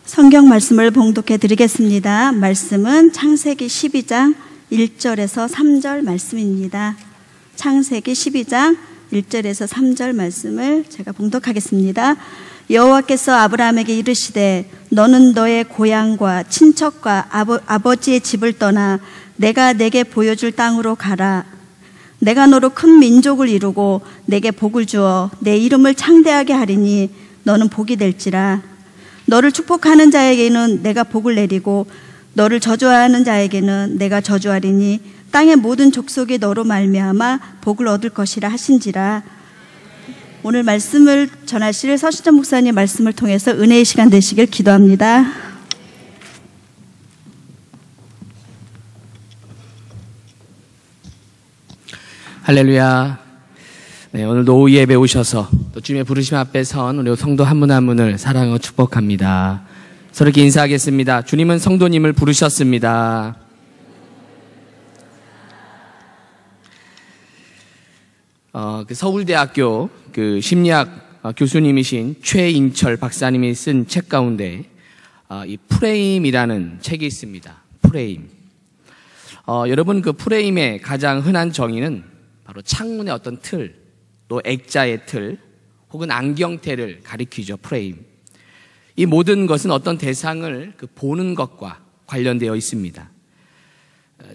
성경 말씀을 봉독해 드리겠습니다. 말씀은 창세기 12장 1절에서 3절 말씀입니다. 창세기 12장 1절에서 3절 말씀을 제가 봉독하겠습니다. 여호와께서 아브라함에게 이르시되 너는 너의 고향과 친척과 아버지의 집을 떠나 내가 내게 보여줄 땅으로 가라. 내가 너로 큰 민족을 이루고 내게 복을 주어 내 이름을 창대하게 하리니 너는 복이 될지라. 너를 축복하는 자에게는 내가 복을 내리고 너를 저주하는 자에게는 내가 저주하리니 땅의 모든 족속이 너로 말미암아 복을 얻을 것이라 하신지라. 오늘 말씀을 전하실 서신정 목사님 말씀을 통해서 은혜의 시간 되시길 기도합니다. 할렐루야. 네, 오늘도 오후 예배 오셔서 또 주님의 부르심 앞에 선 우리 성도 한 분 한 분을 사랑하고 축복합니다. 서로께 인사하겠습니다. 주님은 성도님을 부르셨습니다. 서울대학교 심리학 교수님이신 최인철 박사님이 쓴 책 가운데 이 프레임이라는 책이 있습니다. 프레임. 여러분 그 프레임의 가장 흔한 정의는 바로 창문의 어떤 틀, 또 액자의 틀, 혹은 안경테를 가리키죠. 프레임. 이 모든 것은 어떤 대상을 보는 것과 관련되어 있습니다.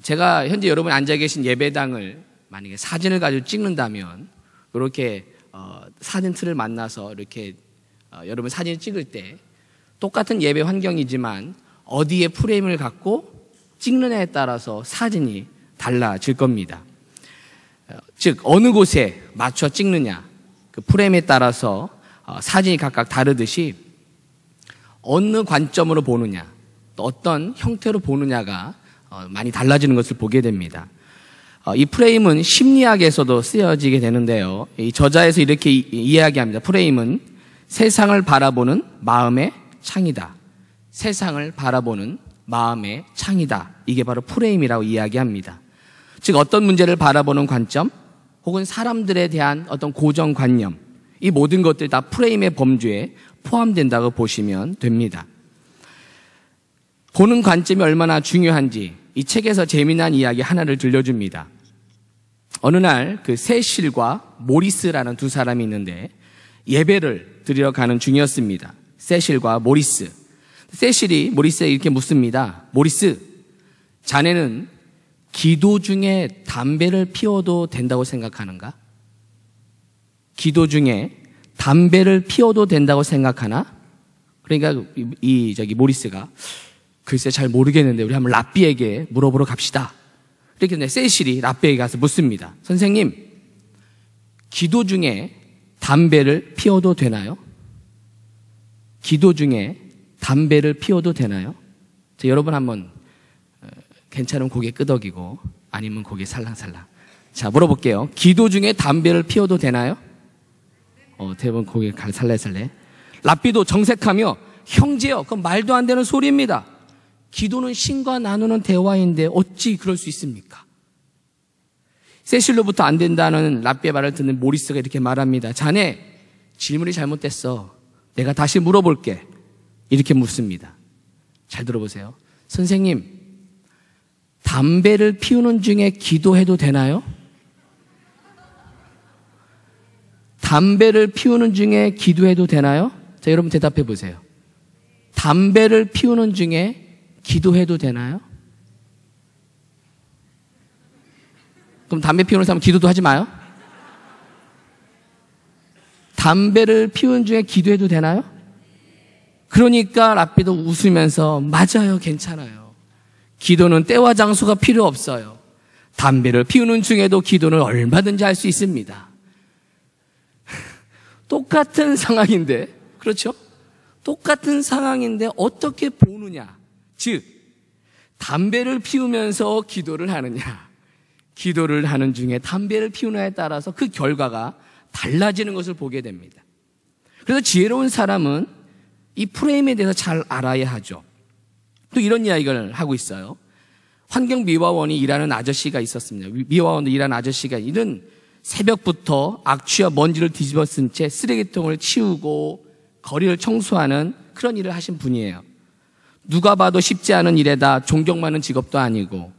제가 현재 여러분이 앉아 계신 예배당을 만약에 사진을 가지고 찍는다면 이렇게 사진 틀을 만나서 이렇게 여러분 사진을 찍을 때 똑같은 예배 환경이지만 어디에 프레임을 갖고 찍느냐에 따라서 사진이 달라질 겁니다. 즉 어느 곳에 맞춰 찍느냐, 그 프레임에 따라서 사진이 각각 다르듯이 어느 관점으로 보느냐, 또 어떤 형태로 보느냐가 많이 달라지는 것을 보게 됩니다. 이 프레임은 심리학에서도 쓰여지게 되는데요. 이 저자에서 이렇게 이야기합니다. 프레임은 세상을 바라보는 마음의 창이다. 세상을 바라보는 마음의 창이다. 이게 바로 프레임이라고 이야기합니다. 즉 어떤 문제를 바라보는 관점 혹은 사람들에 대한 어떤 고정관념, 이 모든 것들이 다 프레임의 범주에 포함된다고 보시면 됩니다. 보는 관점이 얼마나 중요한지 이 책에서 재미난 이야기 하나를 들려줍니다. 어느 날 그 세실과 모리스라는 두 사람이 있는데 예배를 드리러 가는 중이었습니다. 세실과 모리스. 세실이 모리스에게 이렇게 묻습니다. 모리스, 자네는 기도 중에 담배를 피워도 된다고 생각하는가? 기도 중에 담배를 피워도 된다고 생각하나? 그러니까 모리스가 글쎄 잘 모르겠는데 우리 한번 랍비에게 물어보러 갑시다. 이렇게 세실이 랍비에게 가서 묻습니다. 선생님, 기도 중에 담배를 피워도 되나요? 기도 중에 담배를 피워도 되나요? 여러분 한번 괜찮으면 고개 끄덕이고 아니면 고개 살랑살랑. 자, 물어볼게요. 기도 중에 담배를 피워도 되나요? 대부분 고개 살래살래. 랍비도 정색하며 형제여, 그건 말도 안 되는 소리입니다. 기도는 신과 나누는 대화인데 어찌 그럴 수 있습니까? 세실로부터 안 된다는 랍비의 말을 듣는 모리스가 이렇게 말합니다. 자네 질문이 잘못됐어. 내가 다시 물어볼게. 이렇게 묻습니다. 잘 들어보세요. 선생님, 담배를 피우는 중에 기도해도 되나요? 담배를 피우는 중에 기도해도 되나요? 자, 여러분 대답해 보세요. 담배를 피우는 중에 기도해도 되나요? 그럼 담배 피우는 사람은 기도도 하지 마요? 담배를 피우는 중에 기도해도 되나요? 그러니까 랍비도 웃으면서 맞아요, 괜찮아요. 기도는 때와 장소가 필요 없어요. 담배를 피우는 중에도 기도는 얼마든지 할 수 있습니다. 똑같은 상황인데, 그렇죠? 똑같은 상황인데 어떻게 보느냐. 즉, 담배를 피우면서 기도를 하느냐, 기도를 하는 중에 담배를 피우느냐에 따라서 그 결과가 달라지는 것을 보게 됩니다. 그래서 지혜로운 사람은 이 프레임에 대해서 잘 알아야 하죠. 또 이런 이야기를 하고 있어요. 환경미화원이 일하는 아저씨가 있었습니다. 미화원도 일하는 아저씨가 이른 새벽부터 악취와 먼지를 뒤집어 쓴 채 쓰레기통을 치우고 거리를 청소하는 그런 일을 하신 분이에요. 누가 봐도 쉽지 않은 일에다 존경 많은 직업도 아니고,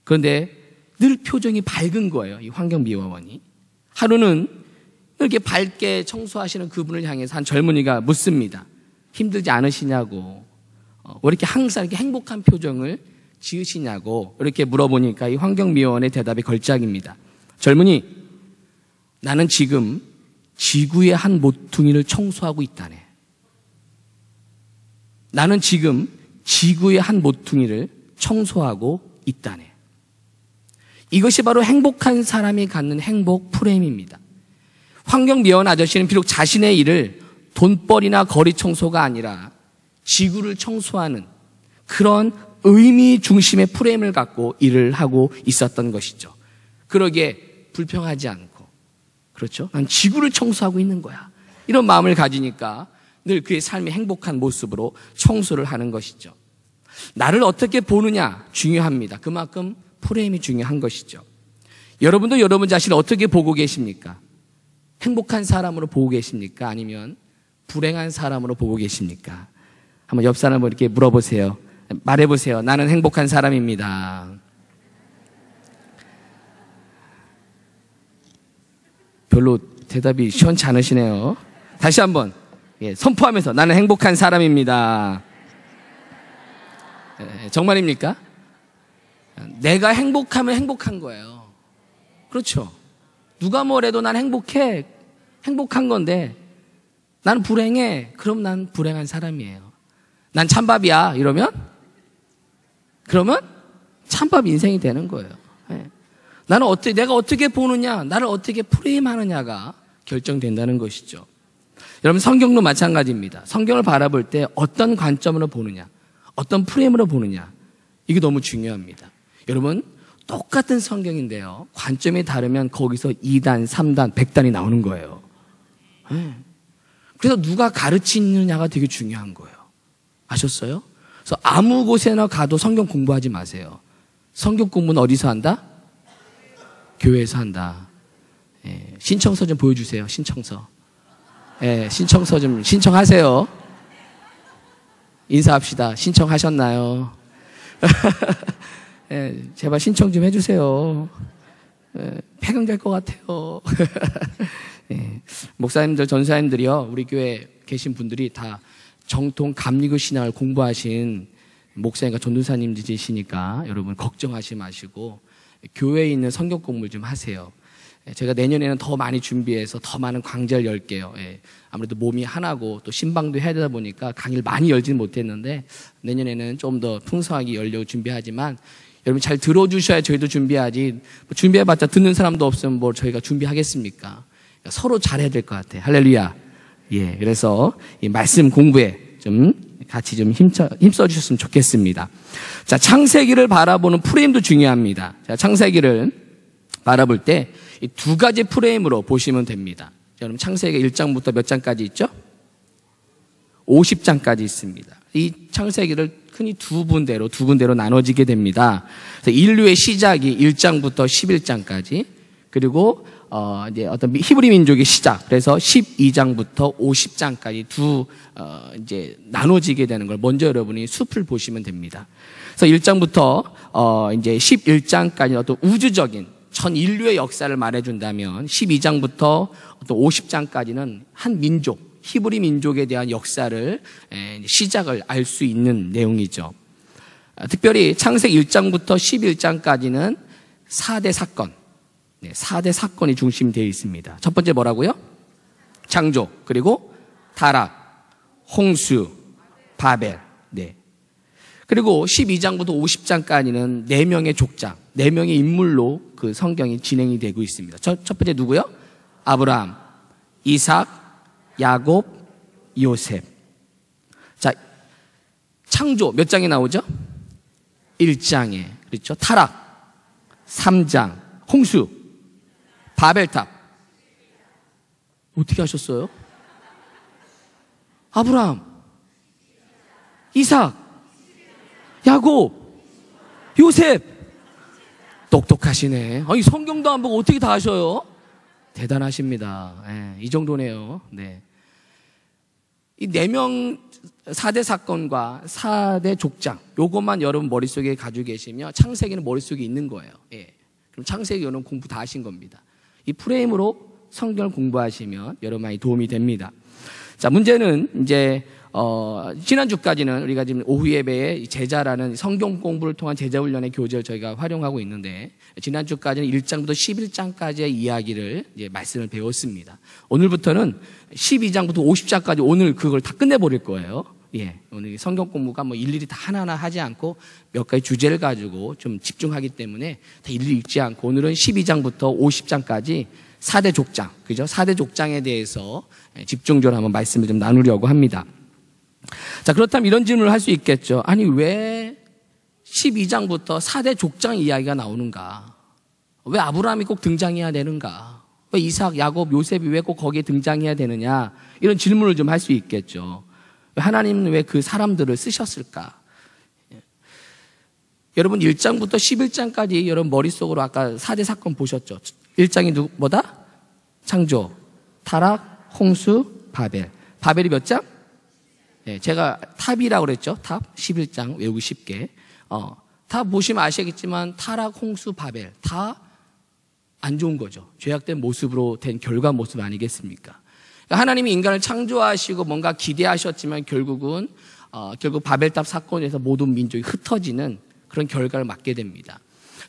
그런데 늘 표정이 밝은 거예요, 이 환경미화원이. 하루는 이렇게 밝게 청소하시는 그분을 향해서 한 젊은이가 묻습니다. 힘들지 않으시냐고, 왜 이렇게 항상 이렇게 행복한 표정을 지으시냐고 이렇게 물어보니까 이 환경미화원의 대답이 걸작입니다. 젊은이, 나는 지금 지구의 한 모퉁이를 청소하고 있다네. 나는 지금 지구의 한 모퉁이를 청소하고 있다네. 이것이 바로 행복한 사람이 갖는 행복 프레임입니다. 환경미화원 아저씨는 비록 자신의 일을 돈벌이나 거리 청소가 아니라 지구를 청소하는 그런 의미 중심의 프레임을 갖고 일을 하고 있었던 것이죠. 그러기에 불평하지 않고, 그렇죠? 난 지구를 청소하고 있는 거야, 이런 마음을 가지니까 늘 그의 삶이 행복한 모습으로 청소를 하는 것이죠. 나를 어떻게 보느냐 중요합니다. 그만큼 프레임이 중요한 것이죠. 여러분도 여러분 자신을 어떻게 보고 계십니까? 행복한 사람으로 보고 계십니까? 아니면 불행한 사람으로 보고 계십니까? 한번 옆 사람을 이렇게 물어보세요. 말해보세요. 나는 행복한 사람입니다. 별로 대답이 시원치 않으시네요. 다시 한번 선포하면서 나는 행복한 사람입니다. 정말입니까? 내가 행복하면 행복한 거예요. 그렇죠? 누가 뭐래도 난 행복해. 행복한 건데 나는 불행해. 그럼 난 불행한 사람이에요. 난 찬밥이야. 이러면? 그러면 찬밥 인생이 되는 거예요. 나는 내가 어떻게 보느냐, 나를 어떻게 프레임하느냐가 결정된다는 것이죠. 여러분, 성경도 마찬가지입니다. 성경을 바라볼 때 어떤 관점으로 보느냐, 어떤 프레임으로 보느냐, 이게 너무 중요합니다. 여러분, 똑같은 성경인데요, 관점이 다르면 거기서 2단, 3단, 100단이 나오는 거예요. 그래서 누가 가르치느냐가 되게 중요한 거예요. 아셨어요? 그래서 아무 곳에나 가도 성경 공부하지 마세요. 성경 공부는 어디서 한다? 교회에서 한다. 신청서 좀 보여주세요. 신청서. 신청서 좀 신청하세요. 인사합시다. 신청하셨나요? 제발 신청 좀 해주세요. 폐경될 것 같아요. 목사님들, 전사님들이요, 우리 교회 계신 분들이 다 정통 감리교 신앙을 공부하신 목사님과 전도사님들이시니까 여러분 걱정하지 마시고 교회에 있는 성경 공부를 좀 하세요. 제가 내년에는 더 많이 준비해서 더 많은 강좌를 열게요. 아무래도 몸이 하나고 또 신방도 해야 되다 보니까 강의를 많이 열지는 못했는데 내년에는 좀 더 풍성하게 열려고 준비하지만 여러분 잘 들어주셔야 저희도 준비하지, 준비해봤자 듣는 사람도 없으면 뭐 저희가 준비하겠습니까? 서로 잘해야 될 것 같아요. 할렐루야. 그래서 이 말씀 공부에 좀 같이 좀 힘써 주셨으면 좋겠습니다. 자, 창세기를 바라보는 프레임도 중요합니다. 자, 창세기를 바라볼 때 이 두 가지 프레임으로 보시면 됩니다. 여러분, 창세기 1장부터 몇 장까지 있죠? 50장까지 있습니다. 이 창세기를 흔히 두 군데로 나눠지게 됩니다. 그래서 인류의 시작이 1장부터 11장까지, 그리고 이제 어떤 히브리 민족의 시작, 그래서 12장부터 50장까지 이제 나눠지게 되는 걸 먼저 여러분이 숲을 보시면 됩니다. 그래서 1장부터 이제 11장까지 어떤 우주적인 전 인류의 역사를 말해준다면 12장부터 어떤 50장까지는 한 민족, 히브리 민족에 대한 역사를 시작을 알 수 있는 내용이죠. 특별히 창세기 1장부터 11장까지는 4대 사건, 4대 사건이 중심되어 있습니다. 첫 번째 뭐라고요? 창조, 그리고 타락, 홍수, 바벨. 그리고 12장부터 50장까지는 4명의 족장, 4명의 인물로 그 성경이 진행이 되고 있습니다. 첫 번째 누구요? 아브라함, 이삭, 야곱, 요셉. 자, 창조 몇 장에 나오죠? 1장에. 그렇죠? 타락 3장, 홍수, 바벨탑. 어떻게 하셨어요? 아브라함, 이삭, 야곱, 요셉. 똑똑하시네. 아니, 성경도 안 보고 어떻게 다 하셔요? 대단하십니다. 이 정도네요. 이 4명 4대 사건과 4대 족장, 요것만 여러분 머릿속에 가지고 계시면 창세기는 머릿속에 있는 거예요. 예. 그럼 창세기 여러분 공부 다 하신 겁니다. 이 프레임으로 성경을 공부하시면 여러 많이 도움이 됩니다. 자, 문제는 이제 지난주까지는 우리가 지금 오후 예배에 제자라는 성경 공부를 통한 제자훈련의 교재를 저희가 활용하고 있는데, 지난주까지는 1장부터 11장까지의 이야기를 이제 말씀을 배웠습니다. 오늘부터는 12장부터 50장까지 오늘 그걸 다 끝내버릴 거예요. 예. 오늘 성경 공부가 뭐 일일이 다 하나하나 하지 않고 몇 가지 주제를 가지고 좀 집중하기 때문에 다 일일이 읽지 않고 오늘은 12장부터 50장까지 4대 족장, 그죠? 4대 족장에 대해서 집중적으로 한번 말씀을 좀 나누려고 합니다. 자, 그렇다면 이런 질문을 할 수 있겠죠. 아니, 왜 12장부터 4대 족장 이야기가 나오는가? 왜 아브라함이 꼭 등장해야 되는가? 왜 이삭, 야곱, 요셉이 왜 꼭 거기에 등장해야 되느냐? 이런 질문을 좀 할 수 있겠죠. 하나님은 왜 그 사람들을 쓰셨을까? 여러분 1장부터 11장까지 여러분 머릿속으로 아까 4대 사건 보셨죠? 1장이 뭐다? 창조, 타락, 홍수, 바벨. 바벨이 몇 장? 네, 제가 탑이라고 그랬죠? 탑 11장 외우기 쉽게. 탑 보시면 아시겠지만 타락, 홍수, 바벨 다 안 좋은 거죠. 죄악된 모습으로 된 결과 모습 아니겠습니까? 하나님이 인간을 창조하시고 뭔가 기대하셨지만 결국 바벨탑 사건에서 모든 민족이 흩어지는 그런 결과를 맞게 됩니다.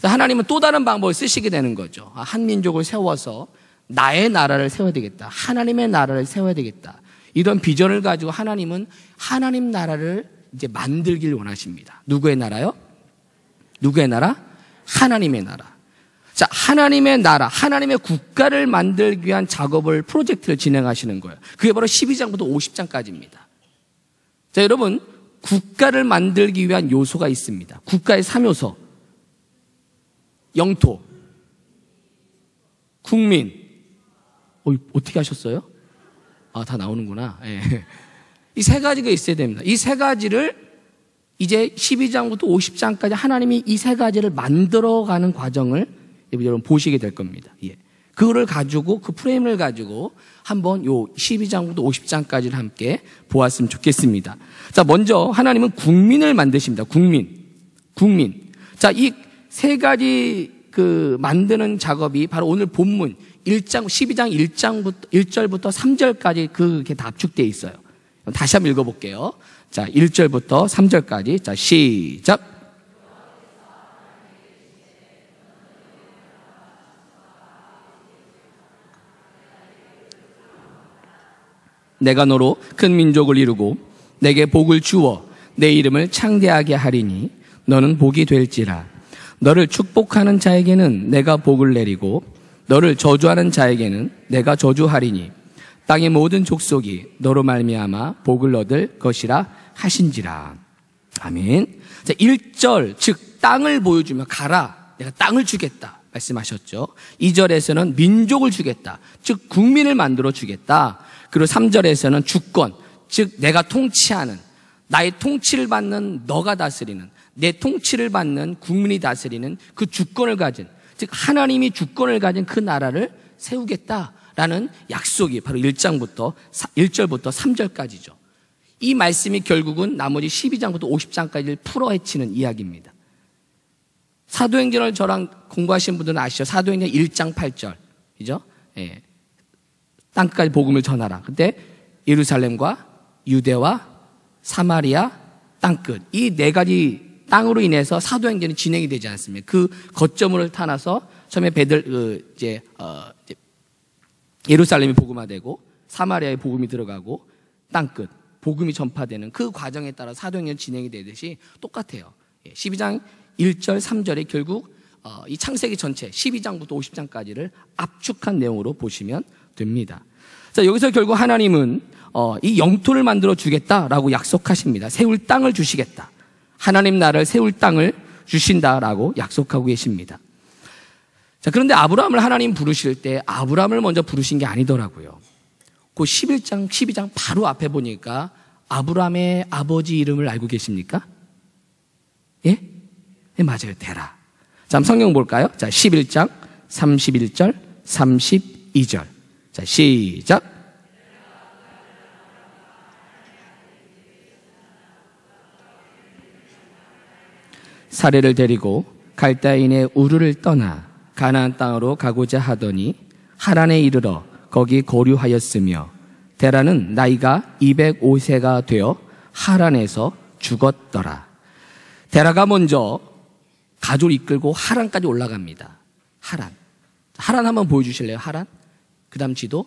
하나님은 또 다른 방법을 쓰시게 되는 거죠. 한 민족을 세워서 나의 나라를 세워야 되겠다. 하나님의 나라를 세워야 되겠다. 이런 비전을 가지고 하나님은 하나님 나라를 이제 만들길 원하십니다. 누구의 나라요? 누구의 나라? 하나님의 나라. 자, 하나님의 나라, 하나님의 국가를 만들기 위한 작업을, 프로젝트를 진행하시는 거예요. 그게 바로 12장부터 50장까지입니다. 자, 여러분, 국가를 만들기 위한 요소가 있습니다. 국가의 3요소. 영토, 국민. 어떻게 하셨어요? 다 나오는구나. 예. 이 3가지가 있어야 됩니다. 이 3가지를 이제 12장부터 50장까지 하나님이 이 3가지를 만들어가는 과정을 여러분 보시게 될 겁니다. 예. 그거를 가지고, 그 프레임을 가지고 한번 요 12장부터 50장까지를 함께 보았으면 좋겠습니다. 자, 먼저 하나님은 국민을 만드십니다. 국민. 자, 이 3가지 만드는 작업이 바로 오늘 본문 12장 1절부터 3절까지 그게 다 압축되어 있어요. 다시 한번 읽어볼게요. 자, 1절부터 3절까지. 자, 시작. 내가 너로 큰 민족을 이루고 내게 복을 주어 내 이름을 창대하게 하리니 너는 복이 될지라. 너를 축복하는 자에게는 내가 복을 내리고 너를 저주하는 자에게는 내가 저주하리니 땅의 모든 족속이 너로 말미암아 복을 얻을 것이라 하신지라. 아멘. 자, 1절, 즉 땅을 보여주며 가라. 내가 땅을 주겠다 말씀하셨죠. 2절에서는 민족을 주겠다. 즉 국민을 만들어 주겠다. 그리고 3절에서는 주권, 즉 내가 통치하는, 나의 통치를 받는 너가 다스리는, 내 통치를 받는 국민이 다스리는 그 주권을 가진, 즉 하나님이 주권을 가진 그 나라를 세우겠다라는 약속이 바로 1절부터 3절까지죠. 이 말씀이 결국은 나머지 12장부터 50장까지를 풀어헤치는 이야기입니다. 사도행전을 저랑 공부하신 분들은 아시죠? 사도행전 1장 8절, 그죠? 예. 땅까지 복음을 전하라. 그때 예루살렘과 유대와 사마리아 땅끝, 이 4가지 땅으로 인해서 사도행전이 진행이 되지 않습니까? 그 거점을 타나서 처음에 예루살렘이 복음화되고 사마리아에 복음이 들어가고 땅끝 복음이 전파되는 그 과정에 따라 사도행전이 진행이 되듯이 똑같아요. 12장 1절 3절에 결국 이 창세기 전체 12장부터 50장까지를 압축한 내용으로 보시면 됩니다. 자, 여기서 결국 하나님은 이 영토를 만들어 주겠다라고 약속하십니다. 세울 땅을 주시겠다. 하나님 나라를 세울 땅을 주신다라고 약속하고 계십니다. 자, 그런데 아브라함을 하나님 부르실 때 아브라함을 먼저 부르신 게 아니더라고요. 그 11장, 12장 바로 앞에 보니까 아브라함의 아버지 이름을 알고 계십니까? 예? 네, 맞아요. 데라. 자, 한번 성경 볼까요? 자, 11장 31절, 32절. 자, 시작. 사례를 데리고 갈대아인의 우르를 떠나 가나안 땅으로 가고자 하더니 하란에 이르러 거기 거류하였으며 데라는 나이가 205세가 되어 하란에서 죽었더라. 데라가 먼저 가족을 이끌고 하란까지 올라갑니다. 하란 한번 보여주실래요? 하란? 그 다음 지도.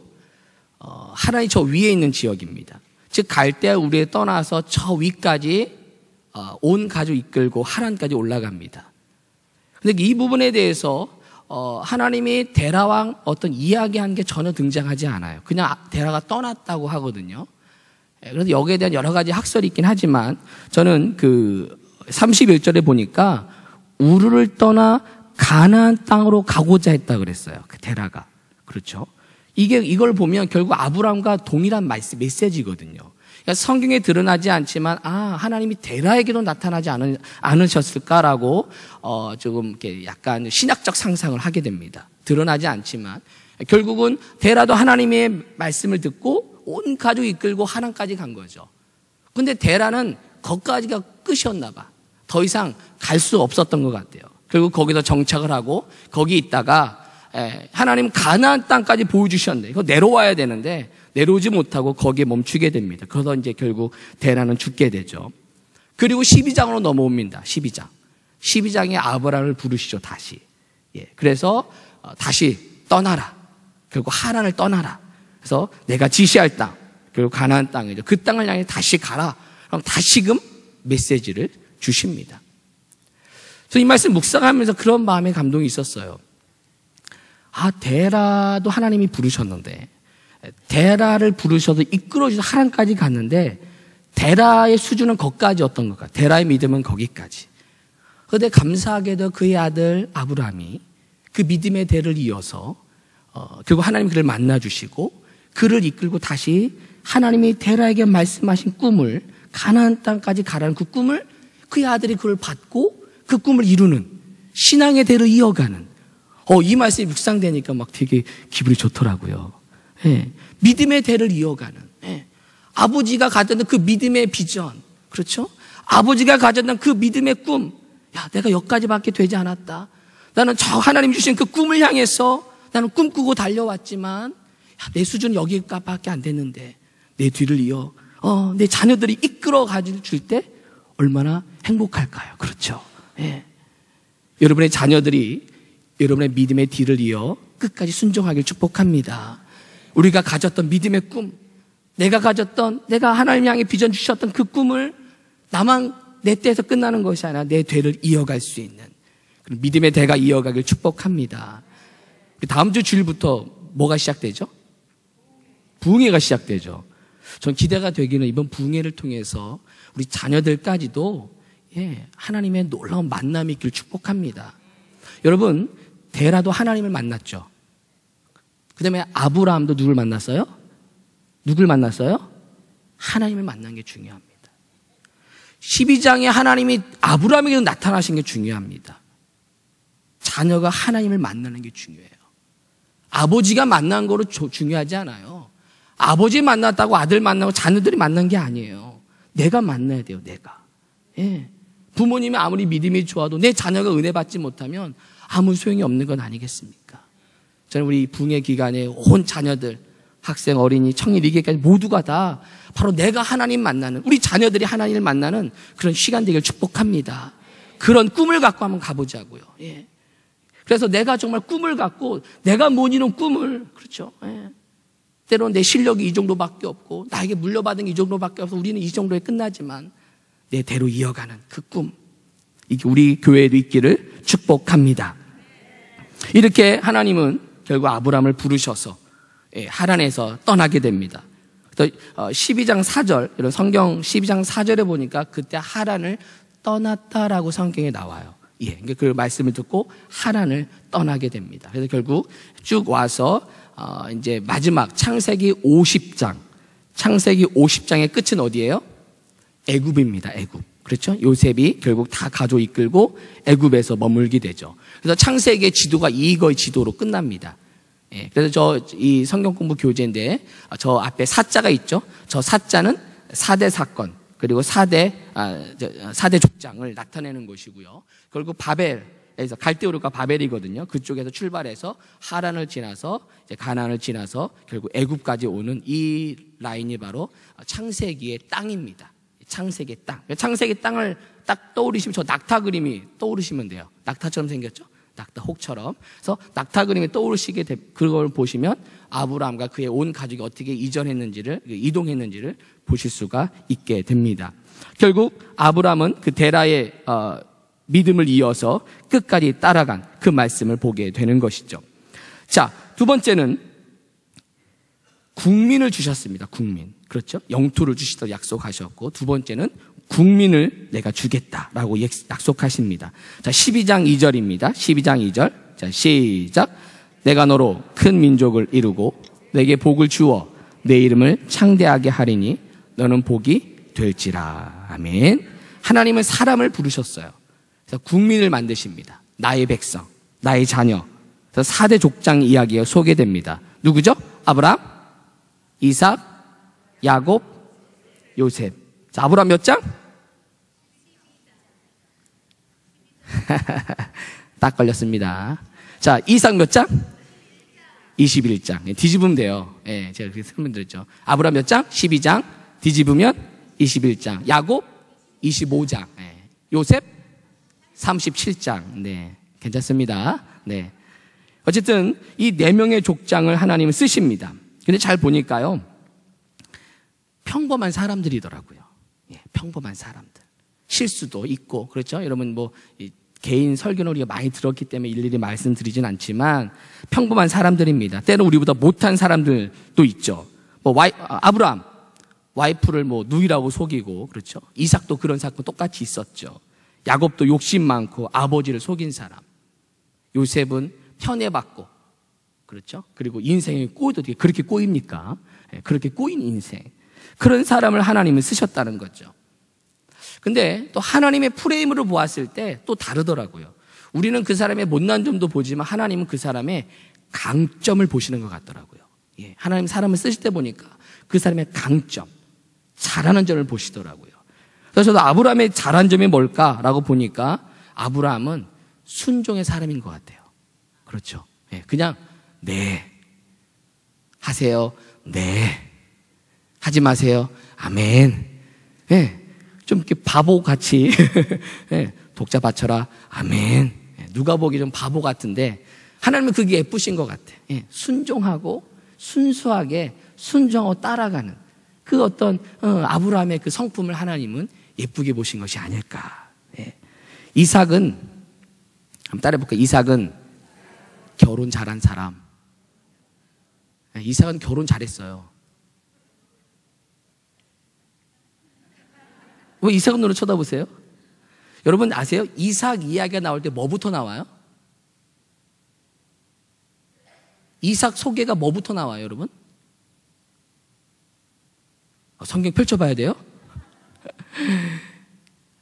하란이 저 위에 있는 지역입니다. 즉 갈대아 우르에 떠나서 저 위까지 온 가족 이끌고 하란까지 올라갑니다. 근데 이 부분에 대해서 하나님이 데라왕 어떤 이야기한 게 전혀 등장하지 않아요. 그냥 데라가 떠났다고 하거든요. 그래서 여기에 대한 여러 가지 학설이 있긴 하지만 저는 그 31절에 보니까 우르를 떠나 가나안 땅으로 가고자 했다 그랬어요. 그 데라가. 그렇죠. 이걸 보면 결국 아브라함과 동일한 메시지거든요. 그러니까 성경에 드러나지 않지만 하나님이 데라에게도 나타나지 않으셨을까라고 조금 이렇게 약간 신학적 상상을 하게 됩니다. 드러나지 않지만 결국은 데라도 하나님의 말씀을 듣고 온 가족 이끌고 하나님까지 간 거죠. 근데 데라는 거기까지가 끝이었나 봐. 더 이상 갈 수 없었던 것 같아요. 결국 거기서 정착을 하고 거기 있다가 하나님 가나안 땅까지 보여주셨는데 이거 내려와야 되는데 내려오지 못하고 거기에 멈추게 됩니다. 그래서 이제 결국 데라는 죽게 되죠. 그리고 12장으로 넘어옵니다. 12장에 아브라함을 부르시죠. 다시. 그래서 다시 떠나라. 결국 하란을 떠나라. 그래서 내가 지시할 땅, 결국 가나안 땅이죠. 그 땅을 향해 다시 가라. 그럼 다시금 메시지를 주십니다. 그래서 이 말씀 묵상하면서 그런 마음의 감동이 있었어요. 데라도 하나님이 부르셨는데 데라를 부르셔서 이끌어주셔서 하란까지 갔는데 데라의 수준은 거기까지였던 것 같아요. 데라의 믿음은 거기까지. 그런데 감사하게도 그의 아들 아브라함이 그 믿음의 대를 이어서 결국 하나님 그를 만나주시고 그를 이끌고 다시 하나님이 데라에게 말씀하신 꿈을 가나안 땅까지 가라는 그 꿈을 그의 아들이 그걸 받고 그 꿈을 이루는 신앙의 대를 이어가는 이 말씀이 묵상되니까 막 되게 기분이 좋더라고요. 믿음의 대를 이어가는 아버지가 가졌던 그 믿음의 비전, 그렇죠? 아버지가 가졌던 그 믿음의 꿈, 내가 여기까지밖에 되지 않았다. 나는 저 하나님 주신 그 꿈을 향해서 나는 꿈꾸고 달려왔지만 내 수준은 여기까지밖에 안 됐는데 내 뒤를 이어 내 자녀들이 이끌어 가줄 때 얼마나 행복할까요? 그렇죠? 여러분의 자녀들이 여러분의 믿음의 뒤를 이어 끝까지 순종하길 축복합니다. 우리가 가졌던 믿음의 꿈, 내가 하나님 향해 비전 주셨던 그 꿈을 나만 내 때에서 끝나는 것이 아니라 내 뒤를 이어갈 수 있는 믿음의 대가 이어가길 축복합니다. 다음 주 주일부터 뭐가 시작되죠? 부흥회가 시작되죠. 전 기대가 되기는 이번 부흥회를 통해서 우리 자녀들까지도 하나님의 놀라운 만남이 있길 축복합니다. 여러분, 데라도 하나님을 만났죠. 그 다음에 아브라함도 누굴 만났어요? 하나님을 만난 게 중요합니다. 12장에 하나님이 아브라함에게 나타나신 게 중요합니다. 자녀가 하나님을 만나는 게 중요해요. 아버지가 만난 거로 중요하지 않아요. 아버지 만났다고 아들 만나고 자녀들이 만난 게 아니에요. 내가 만나야 돼요, 내가. 부모님이 아무리 믿음이 좋아도 내 자녀가 은혜 받지 못하면 아무 소용이 없는 건 아니겠습니까? 저는 우리 부흥회 기간에 온 자녀들, 학생, 어린이, 청년, 이게까지 모두가 다 바로 내가 하나님 만나는, 우리 자녀들이 하나님을 만나는 그런 시간 되길 축복합니다. 그런 꿈을 갖고 한번 가보자고요. 그래서 내가 정말 꿈을 갖고 내가 못 이룬 꿈을, 그렇죠? 때로는 내 실력이 이 정도밖에 없고 나에게 물려받은 게 이 정도밖에 없어서 우리는 이 정도에 끝나지만 내 대로 이어가는 그 꿈, 이게 우리 교회에도 있기를 축복합니다. 이렇게 하나님은 결국 아브라함을 부르셔서 하란에서 떠나게 됩니다. 12장 4절, 이런 성경 12장 4절에 보니까 그때 하란을 떠났다라고 성경에 나와요. 그러니까 그 말씀을 듣고 하란을 떠나게 됩니다. 그래서 결국 쭉 와서 이제 마지막 창세기 50장의 끝은 어디예요? 애굽입니다. 애굽. 그렇죠? 요셉이 결국 다 가족 이끌고 애굽에서 머물게 되죠. 그래서 창세기의 지도가 이거의 지도로 끝납니다. 그래서 이 성경 공부 교재인데 저 앞에 사자가 있죠. 저 사자는 4대 사건, 그리고 4대 족장을 나타내는 것이고요. 결국 바벨에서 갈대우르가 바벨이거든요. 그쪽에서 출발해서 하란을 지나서 이제 가나안을 지나서 결국 애굽까지 오는 이 라인이 바로 창세기의 땅입니다. 창세기의 땅. 창세기 땅을 딱 떠오르시면 저 낙타 그림이 떠오르시면 돼요. 낙타처럼 생겼죠? 낙타 혹처럼. 그래서 낙타 그림이 떠오르시게 그걸 보시면 아브라함과 그의 온 가족이 어떻게 이동했는지를 보실 수가 있게 됩니다. 결국 아브라함은 그 데라의 믿음을 이어서 끝까지 따라간 그 말씀을 보게 되는 것이죠. 자, 두 번째는 국민을 주셨습니다. 국민. 그렇죠? 영토를 주시도록 약속하셨고, 두 번째는 국민을 내가 주겠다라고 약속하십니다. 자, 12장 2절입니다. 12장 2절. 자, 시작. 내가 너로 큰 민족을 이루고 내게 복을 주어 내 이름을 창대하게 하리니 너는 복이 될지라. 아멘. 하나님은 사람을 부르셨어요. 그래서 국민을 만드십니다. 나의 백성, 나의 자녀. 그래서 4대 족장 이야기가 소개됩니다. 누구죠? 아브라함, 이삭, 야곱, 요셉. 자, 아브라함 몇 장? 딱 걸렸습니다. 자, 이삭 몇 장? 21장. 뒤집으면 돼요. 예, 제가 그렇게 설명드렸죠. 아브라함 몇 장? 12장. 뒤집으면 21장. 야곱 25장. 예. 요셉 37장. 네. 괜찮습니다. 네. 어쨌든 이 4명의 족장을 하나님은 쓰십니다. 근데 잘 보니까요. 평범한 사람들이더라고요. 예, 평범한 사람들. 실수도 있고, 그렇죠? 여러분 개인 설교는 우리가 많이 들었기 때문에 일일이 말씀드리진 않지만 평범한 사람들입니다. 때로 우리보다 못한 사람들도 있죠. 아브라함 와이프를 누이라고 속이고, 그렇죠? 이삭도 그런 사건 똑같이 있었죠. 야곱도 욕심 많고 아버지를 속인 사람. 요셉은 편애받고, 그렇죠? 그리고 인생이 어떻게 그렇게 꼬입니까? 그렇게 꼬인 인생. 그런 사람을 하나님은 쓰셨다는 거죠. 근데 또 하나님의 프레임으로 보았을 때 또 다르더라고요. 우리는 그 사람의 못난 점도 보지만 하나님은 그 사람의 강점을 보시는 것 같더라고요. 예, 하나님 사람을 쓰실 때 보니까 그 사람의 강점, 잘하는 점을 보시더라고요. 그래서 저도 아브라함의 잘한 점이 뭘까라고 보니까 아브라함은 순종의 사람인 것 같아요. 그렇죠. 예, 그냥 네 하세요. 네 하지 마세요. 아멘. 예. 좀 이렇게 바보같이 독자 바쳐라. 아멘. 누가 보기 좀 바보 같은데 하나님은 그게 예쁘신 것 같아. 순종하고 순수하게 순종하고 따라가는 그 어떤 아브라함의 그 성품을 하나님은 예쁘게 보신 것이 아닐까. 이삭은 한번 따라해볼까요? 이삭은 결혼 잘한 사람. 이삭은 결혼 잘했어요. 왜 이삭은 눈을 쳐다보세요? 여러분 아세요? 이삭 이야기가 나올 때 뭐부터 나와요? 이삭 소개가 뭐부터 나와요, 여러분? 성경 펼쳐봐야 돼요?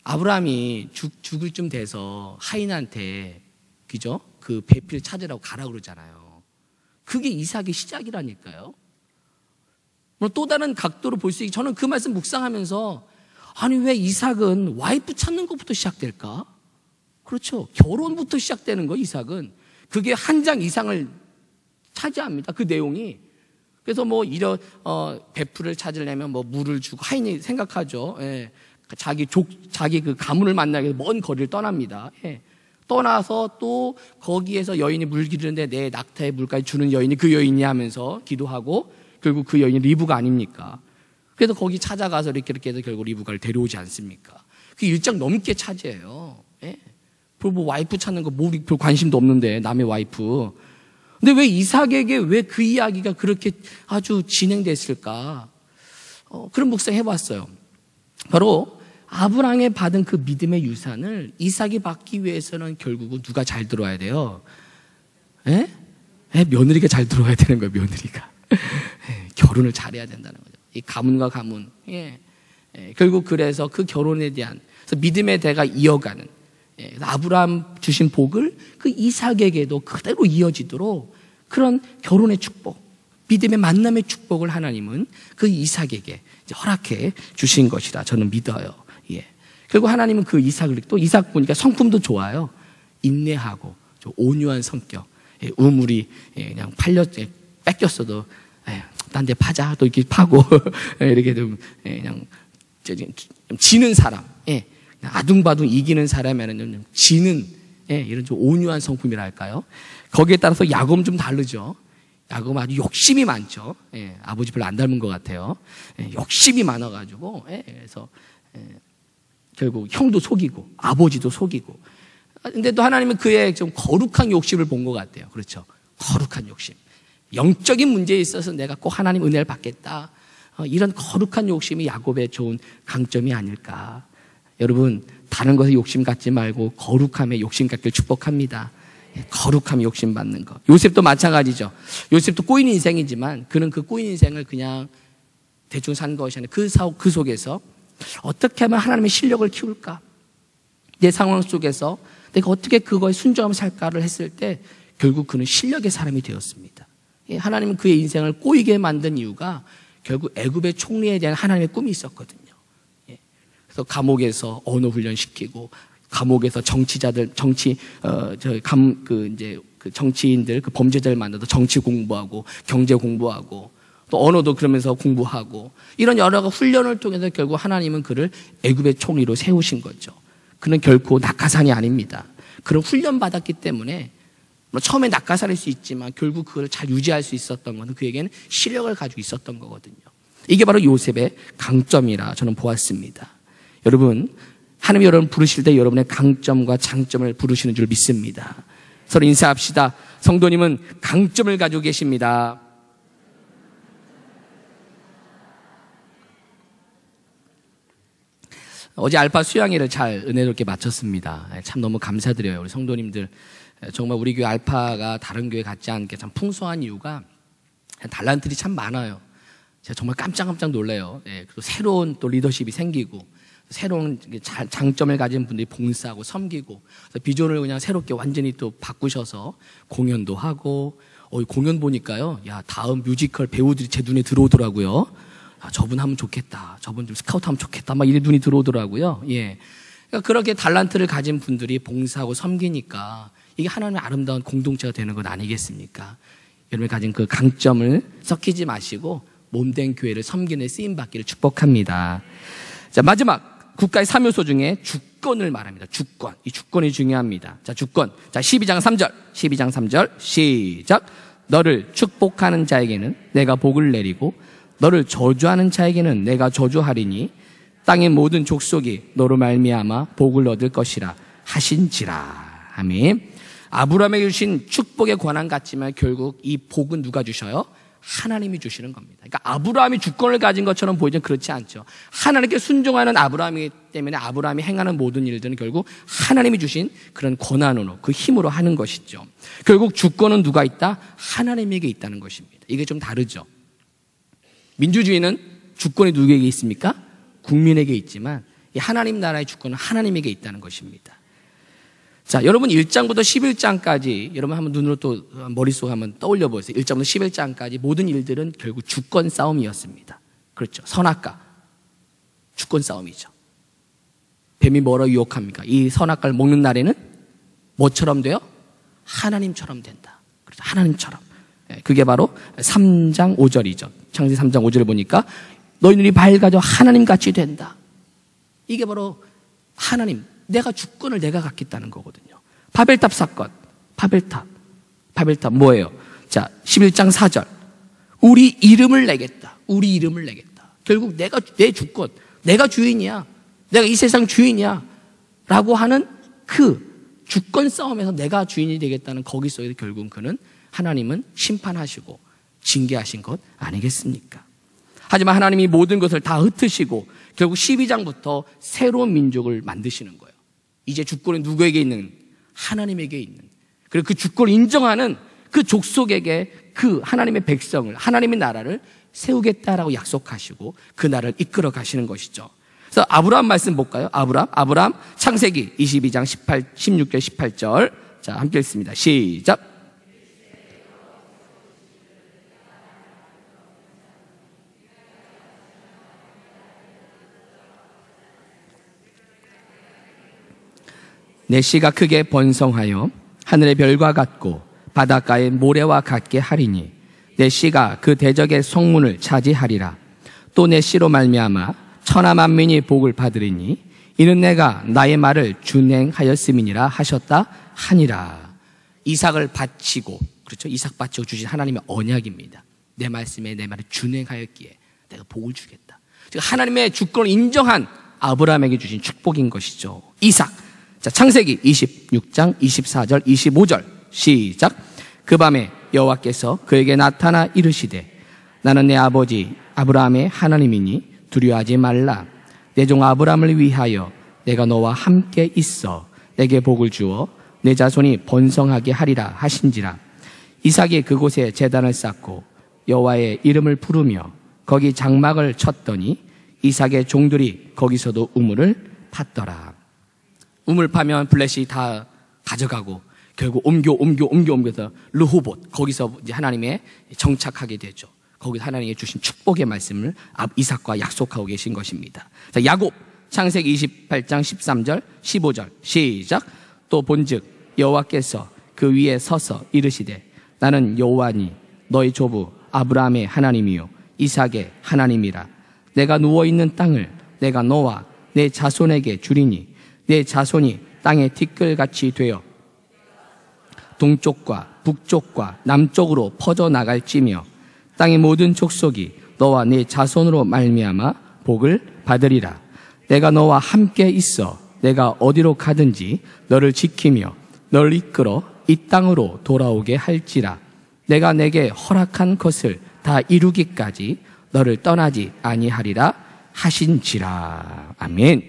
아브라함이 죽을 쯤 돼서 하인한테, 그죠? 그 배필 찾으라고 가라 그러잖아요. 그게 이삭의 시작이라니까요. 또 다른 각도로 볼 수 있게 저는 그 말씀 묵상하면서 아니 왜 이삭은 와이프 찾는 것부터 시작될까? 그렇죠. 결혼부터 시작되는 거 이삭은. 그게 한 장 이상을 차지합니다. 그 내용이. 그래서 배풀을 찾으려면 물을 주고 하인이 생각하죠. 예. 자기 그 가문을 만나기 위해서 먼 거리를 떠납니다. 예. 떠나서 또 거기에서 여인이 물 기르는데 내 낙타에 물까지 주는 여인이 그 여인이 하면서 기도하고 결국 그 여인이 리브가 아닙니까? 그래서 거기 찾아가서 이렇게 해서 결국 리브가를 데려오지 않습니까? 그게 1장 넘게 차지해요. 예. 와이프 찾는 거 별 관심도 없는데 남의 와이프. 근데 왜 이삭에게 왜 그 이야기가 그렇게 아주 진행됐을까? 그런 묵상 해봤어요. 바로 아브라함이 받은 그 믿음의 유산을 이삭이 받기 위해서는 결국은 누가 잘 들어와야 돼요? 예? 며느리가 잘 들어와야 되는 거예요, 며느리가. 결혼을 잘해야 된다는 거죠. 이 가문과 가문. 결국 그래서 그 결혼에 대한 믿음의 대가 이어가는 아브라함 주신 복을 그 이삭에게도 그대로 이어지도록 그런 결혼의 축복, 믿음의 만남의 축복을 하나님은 그 이삭에게 이제 허락해 주신 것이라 저는 믿어요. 예. 그리고 하나님은 그 이삭을 또 이삭 보니까 성품도 좋아요. 인내하고 좀 온유한 성격. 예, 우물이 그냥 뺏겼어도 딴 데 파자 또 이렇게 파고 이렇게 좀 그냥 지는 사람, 아둥바둥 이기는 사람에는 좀 지는 이런 좀 온유한 성품이랄까요? 거기에 따라서 야곱은 좀 다르죠. 야곱은 아주 욕심이 많죠. 아버지 별로 안 닮은 것 같아요. 욕심이 많아가지고 그래서 결국 형도 속이고 아버지도 속이고. 근데 또 하나님은 그의 좀 거룩한 욕심을 본 것 같아요. 그렇죠? 거룩한 욕심. 영적인 문제에 있어서 내가 꼭 하나님 은혜를 받겠다. 이런 거룩한 욕심이 야곱의 좋은 강점이 아닐까. 여러분, 다른 것에 욕심 갖지 말고 거룩함에 욕심 갖길 축복합니다. 거룩함에 욕심 받는 것. 요셉도 마찬가지죠. 요셉도 꼬인 인생이지만 그는 그 꼬인 인생을 그냥 대충 산 것이 아니라 그 속에서 어떻게 하면 하나님의 실력을 키울까? 내 상황 속에서 내가 어떻게 그거에 순종하며 살까를 했을 때 결국 그는 실력의 사람이 되었습니다. 하나님은 그의 인생을 꼬이게 만든 이유가 결국 애굽의 총리에 대한 하나님의 꿈이 있었거든요. 그래서 감옥에서 언어 훈련시키고 감옥에서 정치자들 그 정치인들 그 범죄자를 만나서 정치 공부하고 경제 공부하고 또 언어도 그러면서 공부하고 이런 여러 가지 훈련을 통해서 결국 하나님은 그를 애굽의 총리로 세우신 거죠. 그는 결코 낙하산이 아닙니다. 그런 훈련 받았기 때문에 처음에 낙하산일 수 있지만 결국 그걸 잘 유지할 수 있었던 것은 그에게는 실력을 가지고 있었던 거거든요. 이게 바로 요셉의 강점이라 저는 보았습니다. 여러분, 하나님이 여러분 부르실 때 여러분의 강점과 장점을 부르시는 줄 믿습니다. 서로 인사합시다. 성도님은 강점을 가지고 계십니다. 어제 알파 수양회를 잘 은혜롭게 마쳤습니다. 참 너무 감사드려요. 우리 성도님들 정말 우리 교회 알파가 다른 교회 같지 않게 참 풍성한 이유가 달란트들이 참 많아요. 제가 정말 깜짝깜짝 놀라요. 그리고 새로운 또 리더십이 생기고 새로운 장점을 가진 분들이 봉사하고 섬기고 비전을 그냥 새롭게 완전히 또 바꾸셔서 공연도 하고 공연 보니까요. 야, 다음 뮤지컬 배우들이 제 눈에 들어오더라고요. 아, 저분 하면 좋겠다. 저분 좀 스카우트 하면 좋겠다. 막 이런 눈이 들어오더라고요. 예. 그러니까 그렇게 달란트를 가진 분들이 봉사하고 섬기니까 이게 하나님의 아름다운 공동체가 되는 것 아니겠습니까? 여러분이 가진 그 강점을 썩히지 마시고 몸된 교회를 섬기는 쓰임받기를 축복합니다. 자, 마지막 국가의 3요소 중에 주권을 말합니다. 주권. 이 주권이 중요합니다. 자, 주권. 자, 12장 3절 시작. 너를 축복하는 자에게는 내가 복을 내리고 너를 저주하는 자에게는 내가 저주하리니 땅의 모든 족속이 너로 말미암아 복을 얻을 것이라 하신지라. 아멘. 아브라함에게 주신 축복의 권한 같지만 결국 이 복은 누가 주셔요? 하나님이 주시는 겁니다. 그러니까 아브라함이 주권을 가진 것처럼 보이지만 그렇지 않죠. 하나님께 순종하는 아브라함이기 때문에 아브라함이 행하는 모든 일들은 결국 하나님이 주신 그런 권한으로 그 힘으로 하는 것이죠. 결국 주권은 누가 있다? 하나님에게 있다는 것입니다. 이게 좀 다르죠. 민주주의는 주권이 누구에게 있습니까? 국민에게 있지만 이 하나님 나라의 주권은 하나님에게 있다는 것입니다. 자, 여러분 1장부터 11장까지 여러분 한번 눈으로 또 머릿속에 한번 떠올려 보세요. 1장부터 11장까지 모든 일들은 결국 주권 싸움이었습니다. 그렇죠. 선악과 주권 싸움이죠. 뱀이 뭐라고 유혹합니까? 이 선악과를 먹는 날에는 뭐처럼 돼요? 하나님처럼 된다. 그렇죠. 하나님처럼. 그게 바로 3장 5절이죠. 창세기 3장 5절을 보니까 너희 눈이 밝아져 하나님같이 된다. 이게 바로 하나님, 내가 주권을 내가 갖겠다는 거거든요. 바벨탑 사건, 바벨탑 뭐예요? 자, 11장 4절. 우리 이름을 내겠다. 우리 이름을 내겠다. 결국 내가 내 주권, 내가 주인이야. 내가 이 세상 주인이야. 라고 하는 그 주권 싸움에서 내가 주인이 되겠다는 거기 속에서 결국은 그는 하나님은 심판하시고 징계하신 것 아니겠습니까? 하지만 하나님이 모든 것을 다 흩으시고 결국 12장부터 새로운 민족을 만드시는 거예요. 이제 주권은 누구에게 있는? 하나님에게 있는. 그리고 그 주권을 인정하는 그 족속에게 그 하나님의 백성을, 하나님의 나라를 세우겠다라고 약속하시고 그 나라를 이끌어 가시는 것이죠. 그래서 아브라함 말씀 볼까요? 아브라함 창세기 22장 16절 18절. 자, 함께 읽습니다. 시작. 내 씨가 크게 번성하여 하늘의 별과 같고 바닷가의 모래와 같게 하리니 내 씨가 그 대적의 성문을 차지하리라. 또 내 씨로 말미암아 천하 만민이 복을 받으리니 이는 내가 나의 말을 준행하였음이니라 하셨다 하니라. 이삭을 바치고, 그렇죠? 이삭 바치고 주신 하나님의 언약입니다. 내 말씀에 내 말을 준행하였기에 내가 복을 주겠다. 즉 하나님의 주권을 인정한 아브라함에게 주신 축복인 것이죠. 이삭. 자, 창세기 26장 24절 25절 시작. 그 밤에 여호와께서 그에게 나타나 이르시되 나는 내 아버지 아브라함의 하나님이니 두려워하지 말라. 내 종 아브라함을 위하여 내가 너와 함께 있어 내게 복을 주어 내 자손이 번성하게 하리라 하신지라. 이삭이 그곳에 제단을 쌓고 여호와의 이름을 부르며 거기 장막을 쳤더니 이삭의 종들이 거기서도 우물을 팠더라. 우물 파면 블레셋이 다 가져가고 결국 옮겨서 르호봇, 거기서 이제 하나님의 정착하게 되죠. 거기서 하나님이 주신 축복의 말씀을 이삭과 약속하고 계신 것입니다. 자, 야곱 창세기 28장 13절 15절 시작. 또 본즉 여호와께서 그 위에 서서 이르시되 나는 여호와니 너희 조부 아브라함의 하나님이요 이삭의 하나님이라. 내가 누워있는 땅을 내가 너와 내 자손에게 주리니 내 자손이 땅의 티끌같이 되어 동쪽과 북쪽과 남쪽으로 퍼져나갈지며 땅의 모든 족속이 너와 내 자손으로 말미암아 복을 받으리라. 내가 너와 함께 있어 내가 어디로 가든지 너를 지키며 너를 이끌어 이 땅으로 돌아오게 할지라. 내가 내게 허락한 것을 다 이루기까지 너를 떠나지 아니하리라 하신지라. 아멘.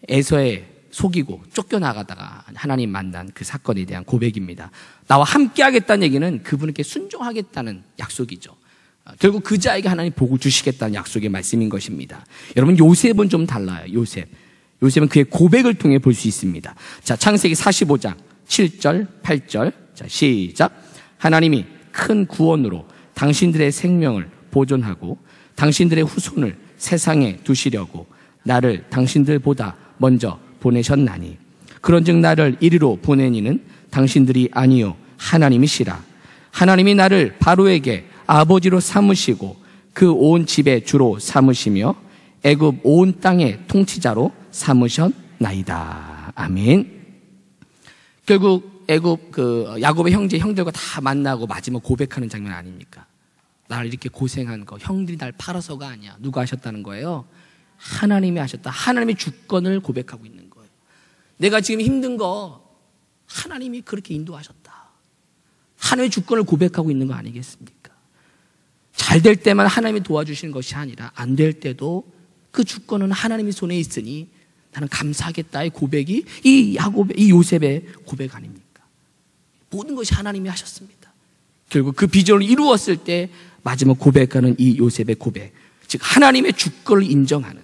에서의 속이고 쫓겨나가다가 하나님 만난 그 사건에 대한 고백입니다. 나와 함께 하겠다는 얘기는 그분께 순종하겠다는 약속이죠. 결국 그 자에게 하나님 복을 주시겠다는 약속의 말씀인 것입니다. 여러분, 요셉은 좀 달라요. 요셉은 그의 고백을 통해 볼 수 있습니다. 자, 창세기 45장 7절 8절 자, 시작. 하나님이 큰 구원으로 당신들의 생명을 보존하고 당신들의 후손을 세상에 두시려고 나를 당신들보다 먼저 보내셨나니 그런즉 나를 이리로 보내니는 당신들이 아니요 하나님이시라. 하나님이 나를 바로에게 아버지로 삼으시고 그 온 집의 주로 삼으시며 애굽 온 땅의 통치자로 삼으셨나이다. 아멘. 결국 애굽 야곱의 형제들과 다 만나고 마지막 고백하는 장면 아닙니까? 나를 이렇게 고생한 거 형들이 날 팔아서가 아니야. 누가 하셨다는 거예요? 하나님이 하셨다. 하나님의 주권을 고백하고 있는 거예요. 내가 지금 힘든 거 하나님이 그렇게 인도하셨다. 하나님의 주권을 고백하고 있는 거 아니겠습니까? 잘 될 때만 하나님이 도와주시는 것이 아니라 안 될 때도 그 주권은 하나님의 손에 있으니 나는 감사하겠다의 고백이 이 요셉의 고백 아닙니까? 모든 것이 하나님이 하셨습니다. 결국 그 비전을 이루었을 때 마지막 고백하는 이 요셉의 고백, 즉 하나님의 주권을 인정하는,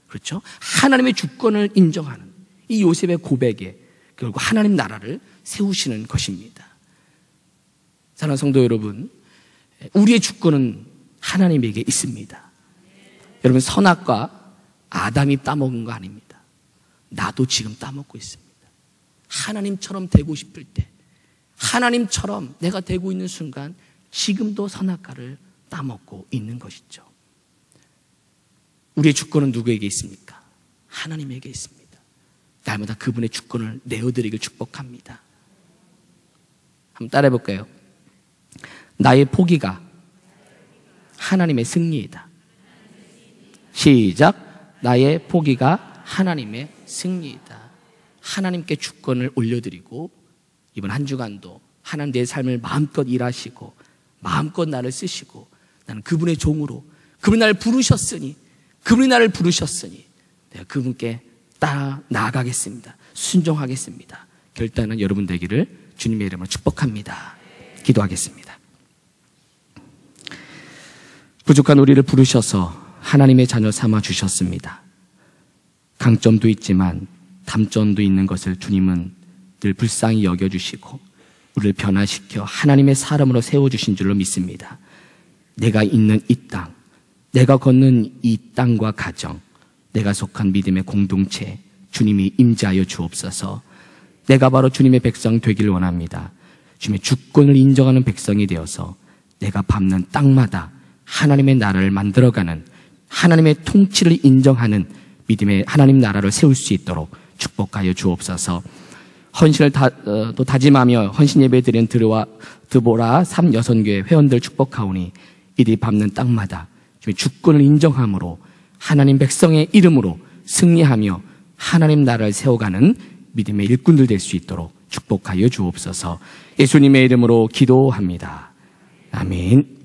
그렇죠? 하나님의 주권을 인정하는 이 요셉의 고백에 결국 하나님 나라를 세우시는 것입니다. 사랑하는 성도 여러분, 우리의 주권은 하나님에게 있습니다. 여러분, 선악과 아담이 따먹은 거 아닙니다. 나도 지금 따먹고 있습니다. 하나님처럼 되고 싶을 때, 하나님처럼 내가 되고 있는 순간 지금도 선악과를 따먹고 있는 것이죠. 우리의 주권은 누구에게 있습니까? 하나님에게 있습니다. 날마다 그분의 주권을 내어드리길 축복합니다. 한번 따라해 볼까요? 나의 포기가 하나님의 승리이다. 시작. 나의 포기가 하나님의 승리이다. 하나님께 주권을 올려드리고 이번 한 주간도 하나님 내 삶을 마음껏 일하시고 마음껏 나를 쓰시고 나는 그분의 종으로, 그분이 나를 부르셨으니 내가 그분께 따라 나아가겠습니다. 순종하겠습니다. 결단은 여러분 되기를 주님의 이름으로 축복합니다. 기도하겠습니다. 부족한 우리를 부르셔서 하나님의 자녀 삼아 주셨습니다. 강점도 있지만 단점도 있는 것을 주님은 늘 불쌍히 여겨주시고 우리를 변화시켜 하나님의 사람으로 세워주신 줄로 믿습니다. 내가 있는 이 땅, 내가 걷는 이 땅과 가정, 내가 속한 믿음의 공동체, 주님이 임재하여 주옵소서. 내가 바로 주님의 백성 되기를 원합니다. 주님의 주권을 인정하는 백성이 되어서 내가 밟는 땅마다 하나님의 나라를 만들어가는, 하나님의 통치를 인정하는 믿음의 하나님 나라를 세울 수 있도록 축복하여 주옵소서. 헌신을 또 다짐하며 헌신 예배 드리는 드보라 3여선교회 회원들 축복하오니 이들이 밟는 땅마다 주님의 주권을 인정함으로 하나님 백성의 이름으로 승리하며 하나님 나라를 세워가는 믿음의 일꾼들 될 수 있도록 축복하여 주옵소서. 예수님의 이름으로 기도합니다. 아멘.